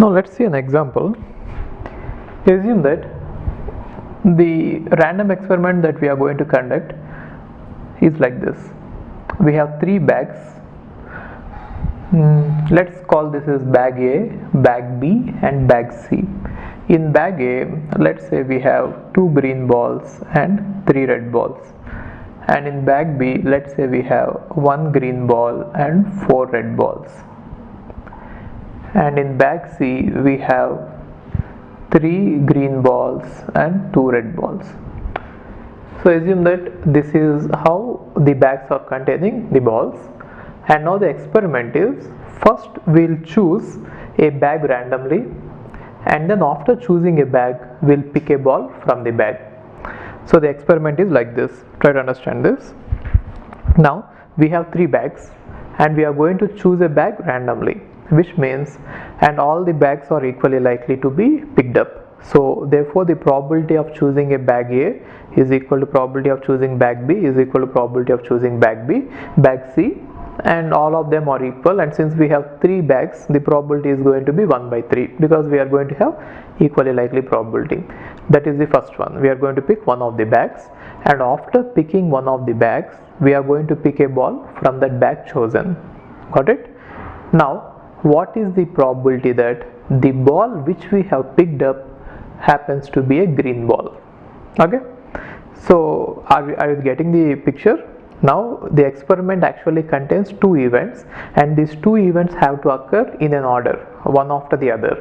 Now let's see an example. Assume that the random experiment that we are going to conduct is like this. We have 3 bags. Let's call this as bag A, bag B and bag C. In bag A, let's say we have 2 green balls and 3 red balls. And in bag B, let's say we have 1 green ball and 4 red balls. And in bag C, we have 3 green balls and 2 red balls. So assume that this is how the bags are containing the balls. And now the experiment is, first we'll choose a bag randomly, and then after choosing a bag we'll pick a ball from the bag. So the experiment is like this. Try to understand this. Now we have 3 bags and we are going to choose a bag randomly, which means, and all the bags are equally likely to be picked up. So therefore the probability of choosing a bag A is equal to probability of choosing bag B is equal to probability of choosing bag B, bag C, and all of them are equal. And since we have 3 bags, the probability is going to be 1/3 because we are going to have equally likely probability. That is the first one. We are going to pick one of the bags, and after picking one of the bags, we are going to pick a ball from that bag chosen. Got it? Now what is the probability that the ball which we have picked up happens to be a green ball? Okay, so are you getting the picture? Now the experiment actually contains 2 events, and these 2 events have to occur in an order, one after the other.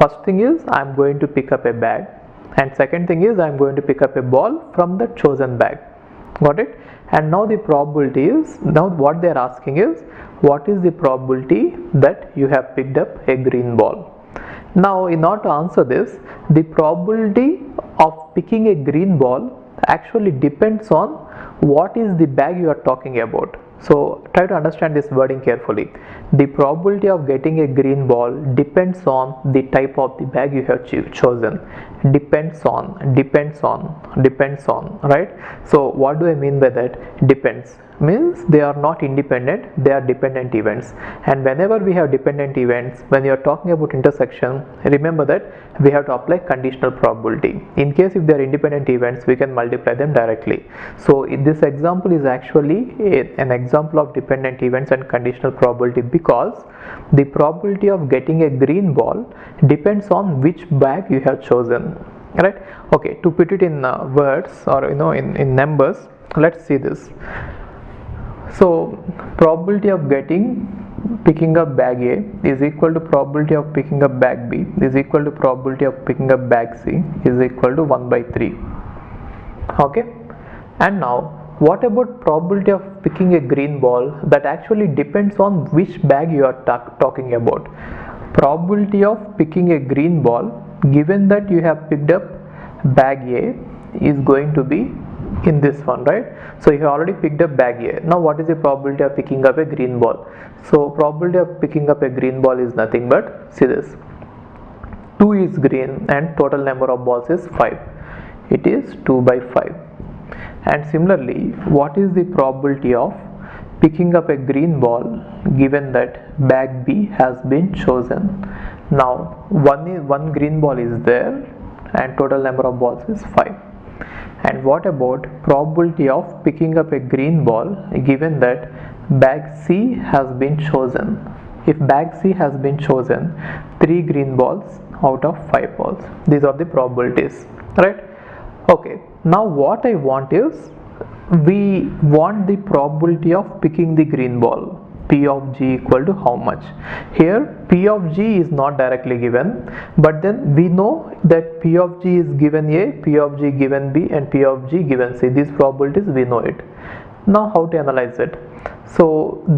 First thing is I am going to pick up a bag, and second thing is I am going to pick up a ball from the chosen bag. Got it? And now the probability is, now what they are asking is, what is the probability that you have picked up a green ball? Now in order to answer this, the probability of picking a green ball actually depends on what is the bag you are talking about. So try to understand this wording carefully. The probability of getting a green ball depends on the type of the bag you have chosen. Depends on, right? So what do I mean by that? Depends means they are not independent, they are dependent events. And whenever we have dependent events, when you are talking about intersection, remember that we have to apply conditional probability. In case if they are independent events, we can multiply them directly. So this example is actually an example of dependent events and conditional probability, because the probability of getting a green ball depends on which bag you have chosen, right? Okay, to put it in words, or in numbers, let's see this. So probability of picking up bag A is equal to probability of picking up bag B is equal to probability of picking up bag C is equal to 1/3. Okay, and now what about probability of picking a green ball? That actually depends on which bag you are talking about. Probability of picking a green ball, given that you have picked up bag A, is going to be in this one, right? So you have already picked up bag A. Now what is the probability of picking up a green ball? So probability of picking up a green ball is nothing but, see this, 2 is green and total number of balls is 5. It is 2/5. And similarly, what is the probability of picking up a green ball given that bag B has been chosen? Now one green ball is there and total number of balls is 5. And what about probability of picking up a green ball given that bag C has been chosen? If bag C has been chosen, 3 green balls out of 5 balls. These are the probabilities, right? Okay, now what I want is, we want the probability of picking the green ball. P of G equal to how much? Here P of G is not directly given, but then we know that P of G is given A, P of G given B, and P of G given C. These probabilities we know it. Now how to analyze it? So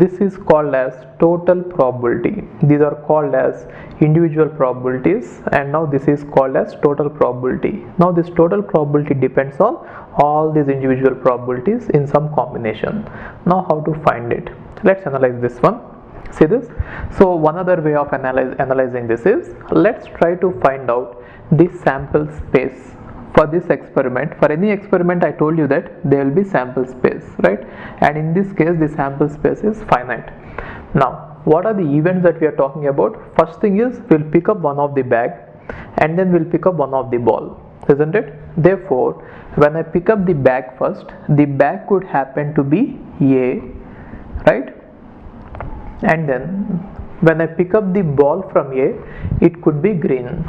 this is called as total probability. These are called as individual probabilities, and now this is called as total probability. Now this total probability depends on all these individual probabilities in some combination. Now how to find it? Let's analyze this one. See this? So one other way of analyzing this is, let's try to find out the sample space. For this experiment, for any experiment, I told you that there will be sample space, right? And in this case the sample space is finite. Now what are the events that we are talking about? First thing is we'll pick up one of the bag and then we'll pick up one of the ball, isn't it? Therefore, when I pick up the bag first, the bag could happen to be A, right? And then when I pick up the ball from A, it could be green,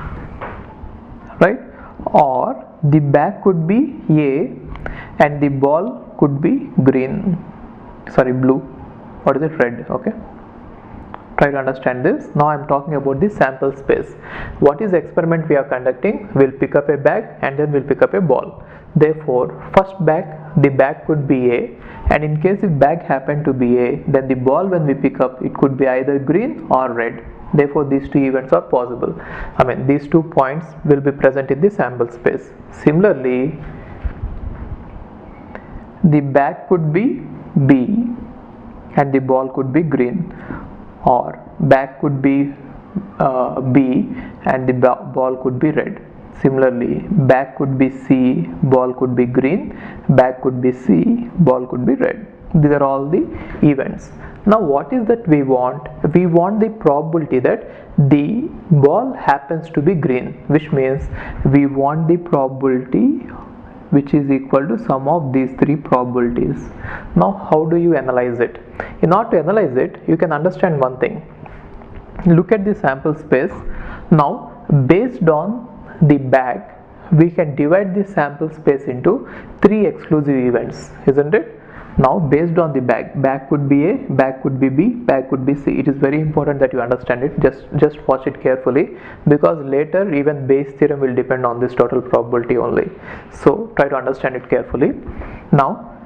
right? Or the bag could be A and the ball could be blue. What is it? Red. Okay, try to understand this. Now I am talking about the sample space. What is the experiment we are conducting? We'll pick up a bag and then we'll pick up a ball. Therefore, first bag, the bag could be A, and in case if bag happened to be A, then the ball when we pick up, it could be either green or red. Therefore, these two events are possible. These 2 points will be present in the sample space. Similarly, the bag could be B and the ball could be green, or bag could be B and the ball could be red. Similarly, bag could be C, ball could be green, bag could be C, ball could be red. These are all the events. Now what is that we want? We want the probability that the ball happens to be green, which means we want the probability which is equal to sum of these 3 probabilities. Now how do you analyze it? In order to analyze it, you can understand one thing. Look at the sample space. Now based on the bag, we can divide the sample space into 3 exclusive events, isn't it? Now based on the bag could be A, bag could be B, bag could be C. It is very important that you understand it. Just watch it carefully, because later even Bayes' theorem will depend on this total probability only. So try to understand it carefully. Now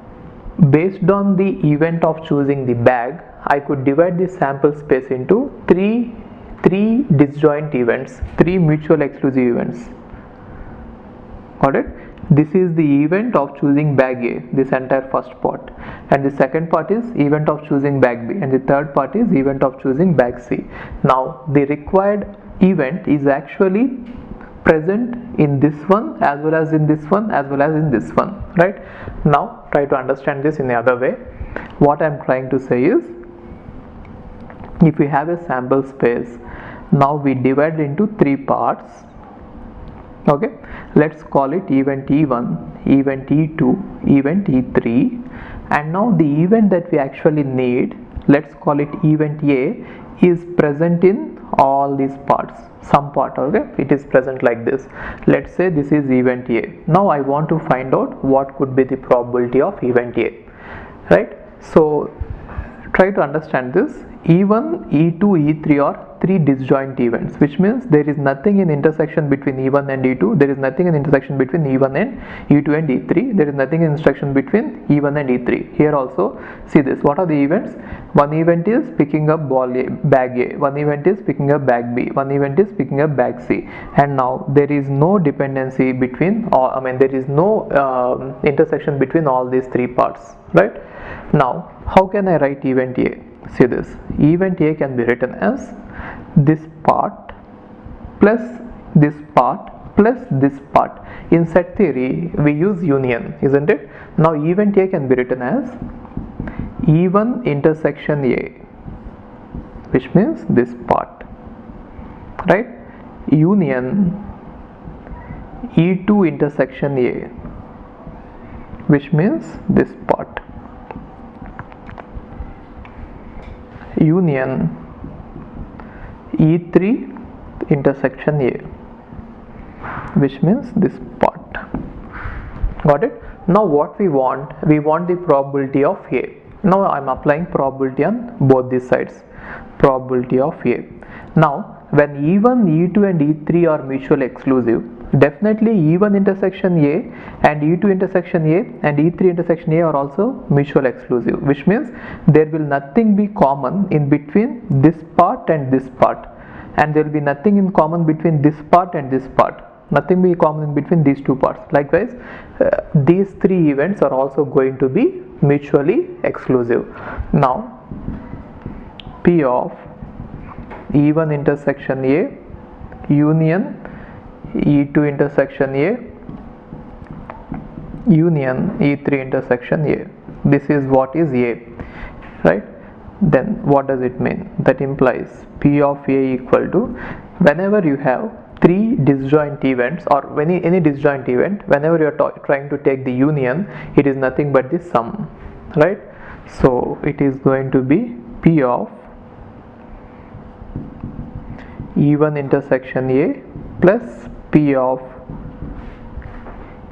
based on the event of choosing the bag, I could divide the sample space into three disjoint events, 3 mutual exclusive events. Got it? This is the event of choosing bag A, this entire first part, and the second part is event of choosing bag B, and the third part is event of choosing bag C. Now the required event is actually present in this one as well as in this one as well as in this one, right? Now try to understand this in the other way. What I am trying to say is, if we have a sample space, now we divide into 3 parts. Okay, let's call it event E1, event E2, event E3, and now the event that we actually need, let's call it event A, is present in all these parts, some part. Okay, it is present like this. Let's say this is event A. Now I want to find out what could be the probability of event A, right? So try to understand this. E1, E2, E3 are 3 disjoint events, which means there is nothing in intersection between E1 and E2, there is nothing in intersection between E1 and E2 and E3, there is nothing in intersection between E1 and E3. Here also, see this, what are the events? One event is picking up bag A, one event is picking up bag B, one event is picking up bag C, and now there is no dependency between, or there is no intersection between all these 3 parts, right? Now how can I write event A? See this, event A can be written as this part plus this part plus this part. In set theory we use union, isn't it? Now event A can be written as E1 intersection A, which means this part, right? Union E2 intersection A, which means this part. Union E3 intersection A, which means this part. Got it? Now what we want the probability of A. Now I am applying probability on both these sides, probability of A. Now when E1, E2 and E3 are mutually exclusive, definitely E1 intersection A and E2 intersection A and E3 intersection A are also mutual exclusive, which means there will nothing be common in between this part and this part, and there will be nothing in common between this part and this part, nothing be common in between these 2 parts. Likewise, these 3 events are also going to be mutually exclusive. Now P of E1 intersection A union E2 intersection A union E3 intersection A, this is what is A, right? then what does it mean? That implies P of A equal to, whenever you have three disjoint events or any disjoint event, whenever you are trying to take the union, it is nothing but the sum, right? So it is going to be P of E1 intersection A plus P of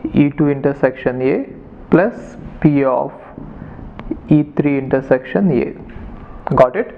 E2 intersection A plus P of E3 intersection A. Got it?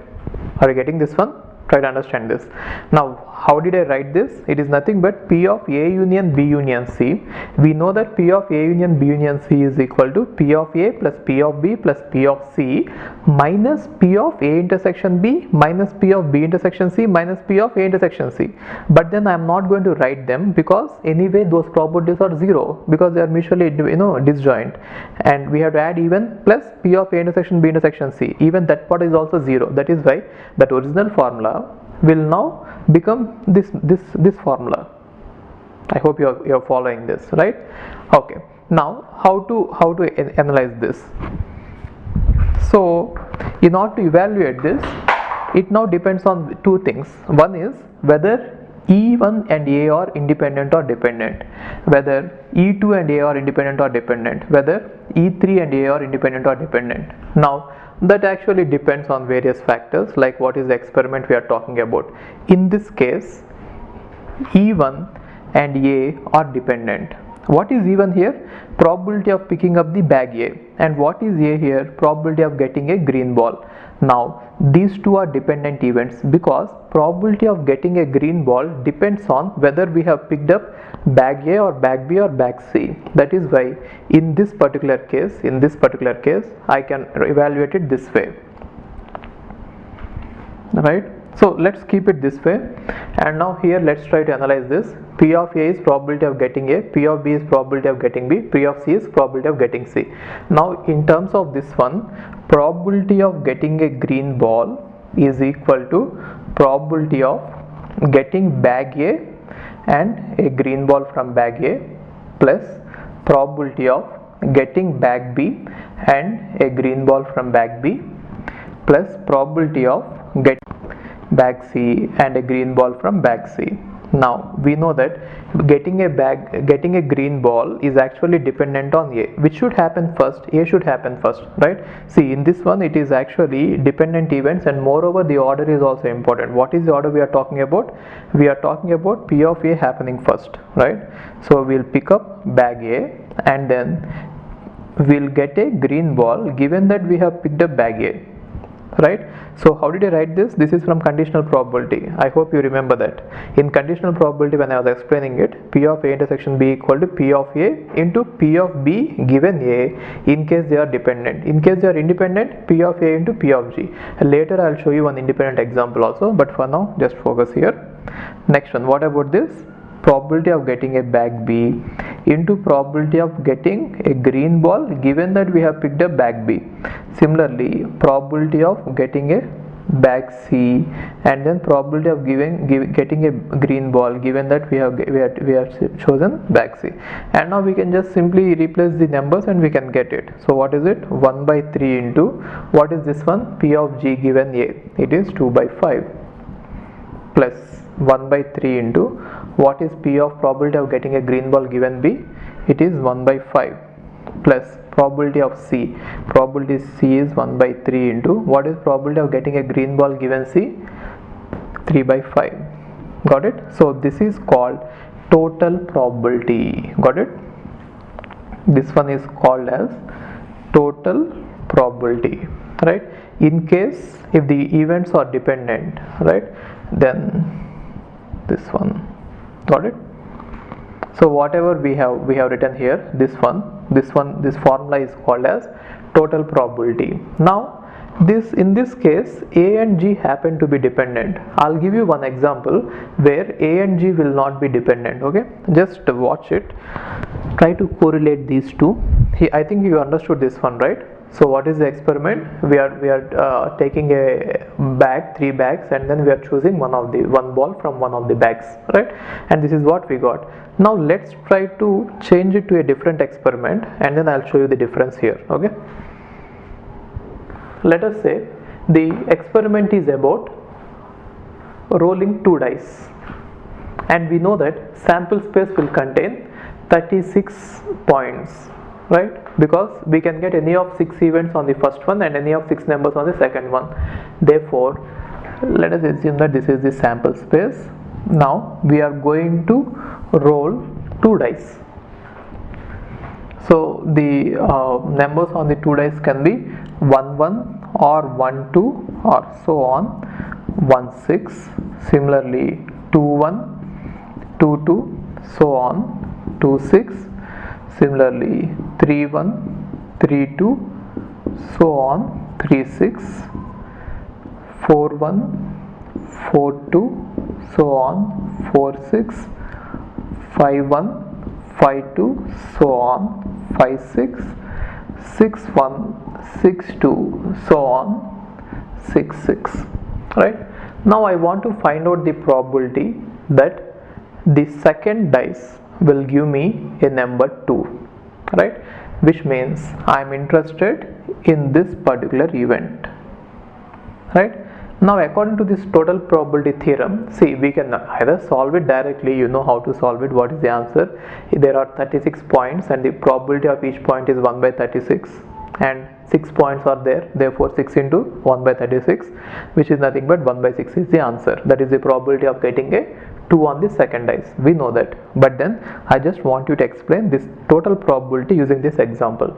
Are you getting this one? Try to understand this. Now, how did I write this? It is nothing but P of A union B union C. We know that P of A union B union C is equal to P of A plus P of B plus P of C minus P of A intersection B minus P of B intersection C minus P of A intersection C. But then I am not going to write them, because anyway those properties are zero, because they are mutually disjoint, and we have to add even plus P of A intersection B intersection C. Even that part is also zero. That is why that original formula will now become this formula. I hope you are following this, right? Okay, now how to analyze this? So in order to evaluate this, it now depends on two things. One is whether E1 and A are independent or dependent, whether E2 and A are independent or dependent, whether E3 and A are independent or dependent. Now that actually depends on various factors, like what is the experiment we are talking about. In this case, E1 and A are dependent. What is E1 here? Probability of picking up the bag A. And what is A here? Probability of getting a green ball. Now these two are dependent events, because probability of getting a green ball depends on whether we have picked up bag A or bag B or bag C. That is why in this particular case I can evaluate it this way, right? So let's keep it this way, and now here let's try to analyze this. P of A is probability of getting A, P of B is probability of getting B, P of C is probability of getting C. Now in terms of this one, probability of getting a green ball is equal to probability of getting bag A and a green ball from bag A plus probability of getting bag B and a green ball from bag B plus probability of getting bag C and a green ball from bag C. Now we know that getting a green ball is actually dependent on A. Which should happen first? A should happen first, right? See, in this one it is actually dependent events, and moreover the order is also important. What is the order we are talking about? We are talking about P of A happening first, right? So we'll pick up bag A and then we'll get a green ball given that we have picked up bag A, right? So how did I write this? This is from conditional probability. I hope you remember that. In conditional probability, when I was explaining it, P of A intersection B equal to P of A into P of B given A in case they are dependent. In case they are independent, P of A into P of G. Later I will show you one independent example also, but for now just focus here. Next one, what about this? Probability of getting a bag B into probability of getting a green ball given that we have picked up bag B. Similarly, probability of getting a bag C and then probability of getting a green ball given that we have chosen bag C. And now we can just simply replace the numbers and we can get it. So what is it? 1 by 3 into, what is this one? P of G given A. It is 2 by 5 plus 1 by 3 into, what is P of probability of getting a green ball given B? It is 1 by 5 plus probability of C. Probability C is 1 by 3 into, what is probability of getting a green ball given C? 3 by 5. Got it? So this is called total probability. Got it? This one is called as total probability, right? In case if the events are dependent, right, then this one. Got it? So whatever we have written here, this formula is called as total probability. Now in this case A and G happen to be dependent. I'll give you one example where A and G will not be dependent. Okay, just watch it. Try to correlate these two. I think you understood this one, right? So what is the experiment? We are taking a bag, 3 bags, and then we are choosing one ball from one of the bags, right? And this is what we got. Now let's try to change it to a different experiment, and then I'll show you the difference here. Okay. Let us say the experiment is about rolling 2 dice, and we know that sample space will contain 36 points, right? Because we can get any of 6 events on the first one and any of 6 numbers on the second one. Therefore, let us assume that this is the sample space. Now we are going to roll 2 dice. So the numbers on the 2 dice can be 1 1 or 1 2 or so on, 1 6, similarly 2 1, 2 2, so on, 2 6, similarly 3 1, 3 2, so on, 3 6, 4 1, 4 2, so on, 4 6, 5 1, 5 2, so on, 5 6, 6 1, 6 2, so on, 6 6, right? Now I want to find out the probability that the second dice will give me a number 2, right? Which means I am interested in this particular event, right? Now according to this total probability theorem, see, we can either solve it directly, you know how to solve it, what is the answer. There are 36 points and the probability of each point is 1 by 36, and 6 points are there, therefore 6 into 1 by 36, which is nothing but 1 by 6 is the answer. That is the probability of getting a 2 on the second dice. We know that, but then I just want you to explain this total probability using this example.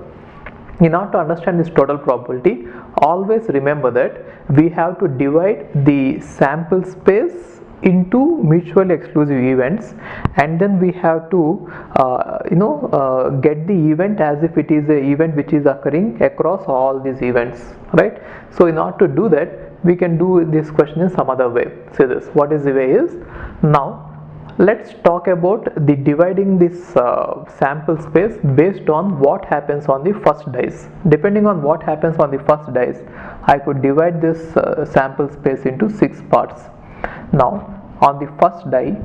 In order to understand this total probability, always remember that we have to divide the sample space into mutually exclusive events, and then we have to get the event as if it is an event which is occurring across all these events, right? So in order to do that, we can do this question in some other way. See this, what is the way is, now let's talk about the dividing this sample space based on what happens on the first dice. Depending on what happens on the first dice, I could divide this sample space into 6 parts. Now on the first die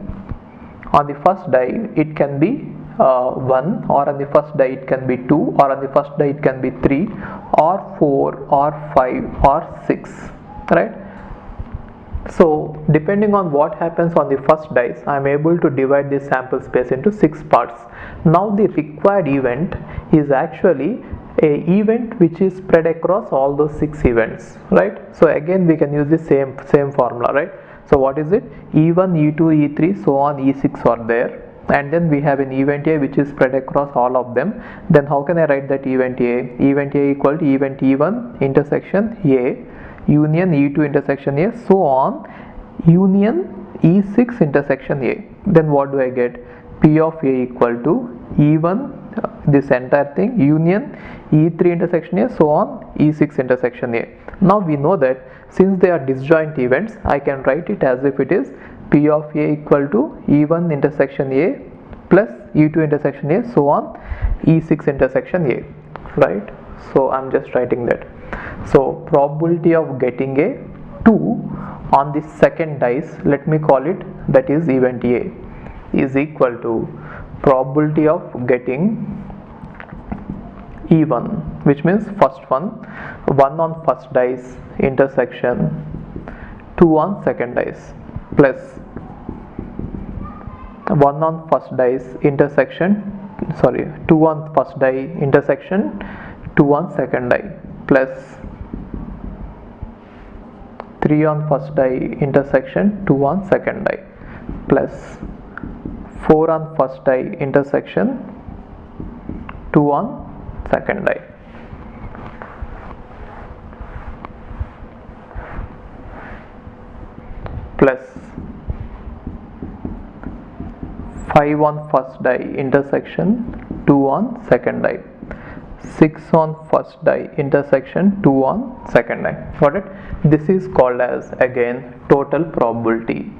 it can be 1, or on the first die it can be 2, or on the first die it can be 3 or 4 or 5 or 6, right? So depending on what happens on the first dice, I am able to divide this sample space into 6 parts. Now the required event is actually a event which is spread across all those 6 events, right? So again we can use the same formula, right? So what is it? E1, E2, E3, so on, E6 are there, and then we have an event A which is spread across all of them. Then how can I write that event A? Event A equal to event E1 intersection A union E2 intersection A, so on, union E6 intersection A. Then what do I get? P of A equal to E1, this entire thing, union E3 intersection A, so on, E6 intersection A. Now we know that since they are disjoint events, I can write it as if it is P of A equal to E1 intersection A plus E2 intersection A, so on, E6 intersection A, right? So I'm just writing that. So probability of getting a 2 on the second dice, let me call it, that is event A, is equal to probability of getting E1, which means first one, 1 on first dice intersection 2 on second dice, plus 1 on first dice intersection, 2 on first die intersection 2 on second die, plus 3 on first die intersection 2 on second die, plus 4 on first die intersection 2 on second die, plus 5 on first die intersection 2 on second die, 6 on first die intersection 2 on second die. Got it? This is called as again total probability,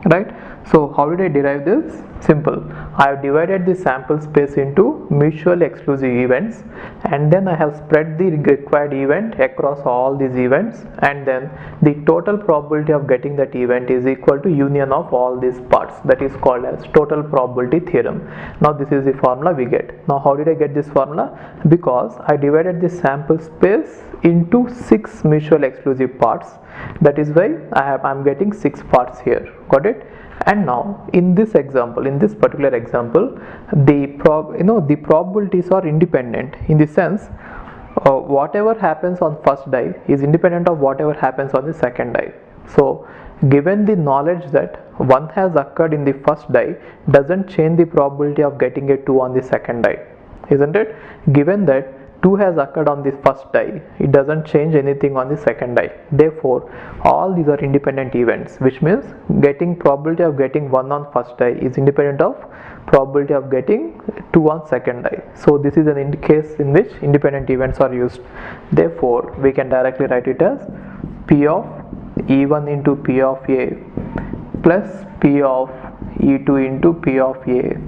right? So how did I derive this? Simple. I have divided the sample space into mutually exclusive events, and then I have spread the required event across all these events, and then the total probability of getting that event is equal to union of all these parts. That is called as total probability theorem. Now this is the formula we get. Now how did I get this formula? Because I divided the sample space into 6 mutually exclusive parts. That is why I'm getting 6 parts here. Got it? And now in this example, in this particular example, the probabilities are independent, in the sense whatever happens on first die is independent of whatever happens on the second die. So given the knowledge that 1 has occurred in the first die doesn't change the probability of getting a 2 on the second die, isn't it? Given that 2 has occurred on the first die, it doesn't change anything on the second die. Therefore all these are independent events, which means getting probability of getting 1 on first die is independent of probability of getting 2 on second die. So this is an case in which independent events are used. Therefore we can directly write it as P of E1 into P of A plus P of E2 into P of A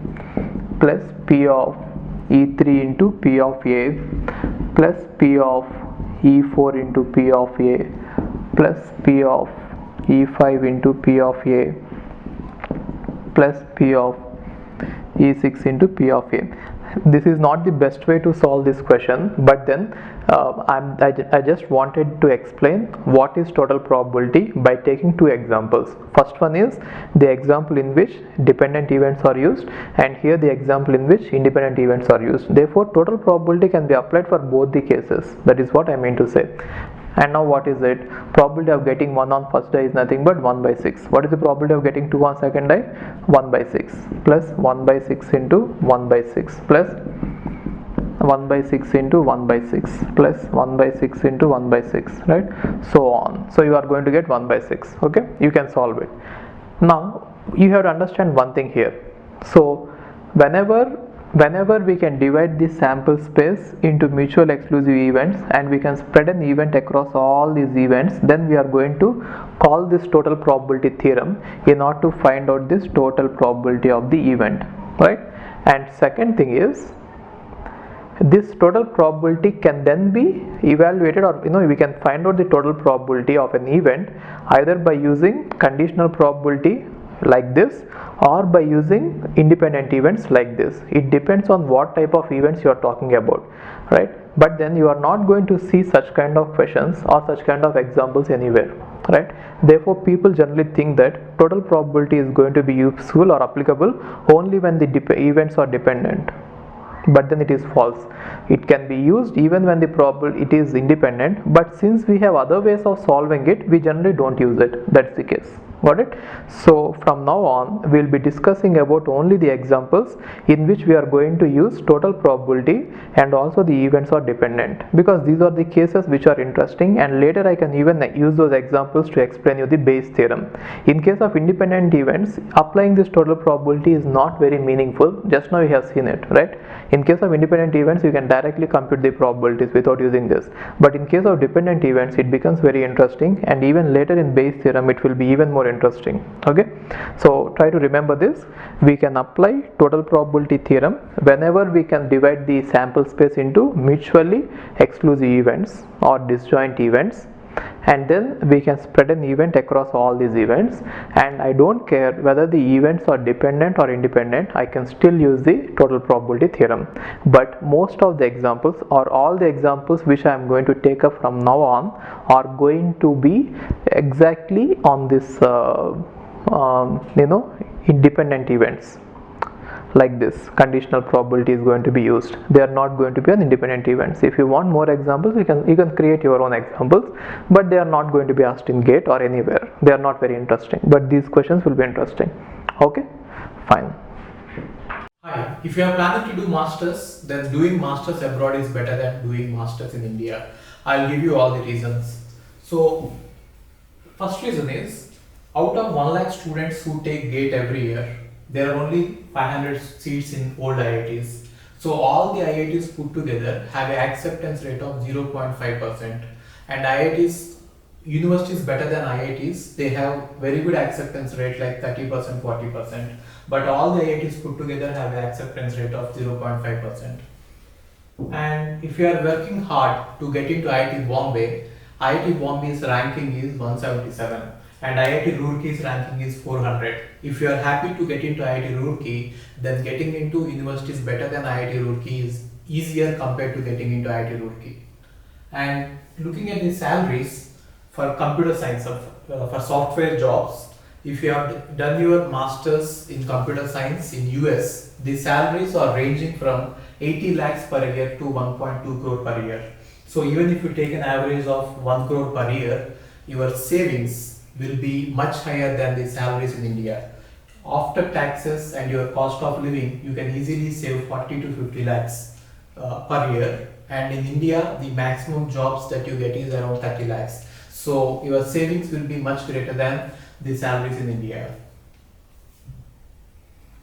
plus P of E3 into P of A plus P of E4 into P of A plus P of E5 into P of A plus P of E6 into P of A. This is not the best way to solve this question, but then I just wanted to explain what is total probability by taking 2 examples. First one is the example in which dependent events are used, and here the example in which independent events are used. Therefore total probability can be applied for both the cases. That is what I mean to say. And now what is it? Probability of getting 1 on first die is nothing but 1 by 6. What is the probability of getting 2 on second die? 1 by 6 plus 1 by 6 into 1 by 6 plus 1 by 6 into 1 by 6 plus 1 by 6 into 1 by 6, right? So on. So you are going to get 1 by 6. Okay, you can solve it. Now you have to understand one thing here. So whenever we can divide the sample space into mutual exclusive events and we can spread an event across all these events, then we are going to call this total probability theorem in order to find out this total probability of the event, right? And second thing is, this total probability can then be evaluated, or we can find out the total probability of an event either by using conditional probability like this or by using independent events like this. It depends on what type of events you are talking about, right? But then you are not going to see such kind of questions or such kind of examples anywhere, right? Therefore people generally think that total probability is going to be useful or applicable only when the events are dependent. But then it is false. It can be used even when the probability is independent, but since we have other ways of solving it, we generally don't use it. That's the case. Got it? So from now on we'll be discussing about only the examples in which we are going to use total probability and also the events are dependent, because these are the cases which are interesting, and later I can even use those examples to explain you the Bayes theorem. In case of independent events, applying this total probability is not very meaningful. Just now you have seen it, right? In case of independent events you can directly compute the probabilities without using this, but in case of dependent events it becomes very interesting, and even later in Bayes theorem it will be even more interesting. Okay, so try to remember this. We can apply total probability theorem whenever we can divide the sample space into mutually exclusive events or disjoint events, and then we can spread an event across all these events, and I don't care whether the events are dependent or independent, I can still use the total probability theorem. But most of the examples or all the examples which I am going to take up from now on are going to be exactly on this independent events. Like this, conditional probability is going to be used. They are not going to be an independent events. If you want more examples, you can create your own examples, but they are not going to be asked in GATE or anywhere. They are not very interesting, but these questions will be interesting. Okay, fine. Hi, if you are planning to do masters, then doing masters abroad is better than doing masters in India. I'll give you all the reasons. So first reason is, out of 1 lakh students who take GATE every year, there are only 500 seats in old IITs. So all the IITs put together have an acceptance rate of 0.5%, and IITs universities better than IITs. They have very good acceptance rate like 30%, 40%. But all the IITs put together have an acceptance rate of 0.5%. And if you are working hard to get into IIT Bombay's ranking is 177 and IIT Roorkee's ranking is 400. If you are happy to get into IIT Roorkee, then getting into universities better than IIT Roorkee is easier compared to getting into IIT Roorkee. And looking at the salaries for computer science, for software jobs, if you have done your masters in computer science in US, the salaries are ranging from 80 lakhs per year to 1.2 crore per year. So even if you take an average of 1 crore per year, your savings will be much higher than the salaries in India. After taxes and your cost of living, you can easily save 40 to 50 lakhs per year. And in India, the maximum jobs that you get is around 30 lakhs. So your savings will be much greater than the salaries in India.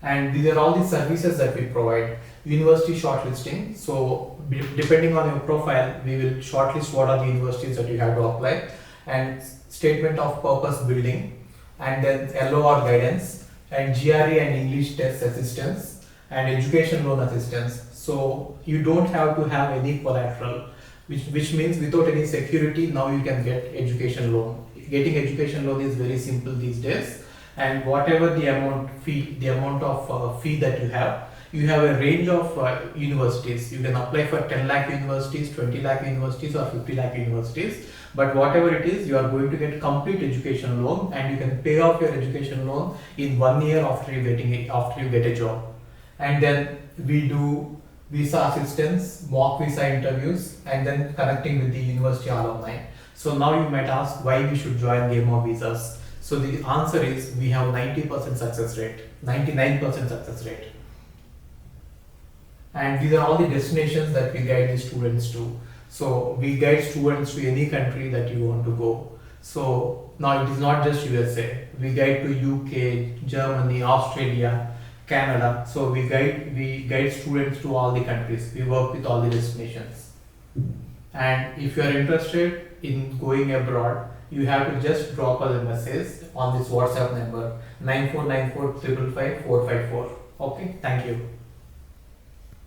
And these are all the services that we provide. University shortlisting. So depending on your profile, we will shortlist what are the universities that you have to apply, and statement of purpose building, and then LOR guidance, and GRE and English test assistance, and education loan assistance. So you don't have to have any collateral, which means without any security, now you can get education loan. Getting education loan is very simple these days, and whatever the amount of fee that you have a range of universities. You can apply for 10 lakh universities, 20 lakh universities, or 50 lakh universities. But whatever it is, you are going to get complete education loan, and you can pay off your education loan in 1 year after you get a job. And then we do visa assistance, mock visa interviews, and then connecting with the university alumni. So now you might ask why we should join Game of Visas. So the answer is we have 90% success rate, 99% success rate. And these are all the destinations that we guide the students to. So we guide students to any country that you want to go. So now it is not just USA. We guide to UK, Germany, Australia, Canada. So we guide students to all the countries. We work with all the destinations. And if you are interested in going abroad, you have to just drop us a message on this WhatsApp number 9494 555 454. Okay, thank you.